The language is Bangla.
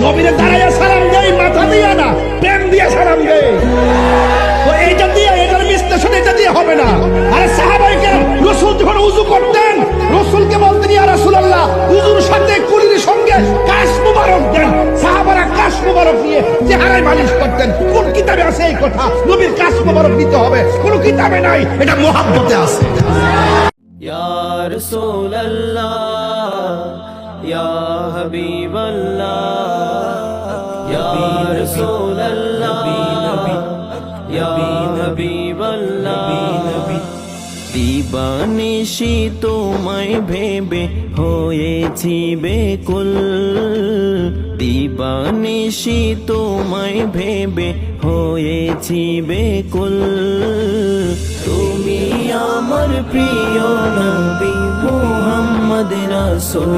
নবীরে দাঁড়াইয়া সালাম দেই, মাথা দিয়া না, প্রেম দিয়া সালাম দেই। তো এইটা দিয়ে, এটার বিশ্লেষণ এটা দিয়ে হবে না। আরে সাহাবায়ে কেরাম রাসূল যখন ওযু করতেন, রাসূলকে বলতেন ইয়া রাসূলুল্লাহ, ওযুর সাথে কুলির সঙ্গে কাশ মুবারক দেন। সাহাবারা কাশ মুবারক নিয়ে চেহারায় মালিশ করতেন। কোন কিতাবে আছে এই কথা? নবীর কাশ মুবারক দিতে হবে, কোন কিতাবে নাই, এটা মুহাব্বতে আছে। ইয়া রাসূলুল্লাহ, ইয়া হাবিবাল্লাহ, ইয়া রাসূলুল্লাহ, ইয়া হাবিবাল্লাহ। দিবানিশি তোমায় ভেবে হয়েছি বেকুল, দিবানিশি তোমায় ভেবে হয়েছি বেকুল। তুমি আমার প্রিয় নবী মুহাম্মদ রাসূল।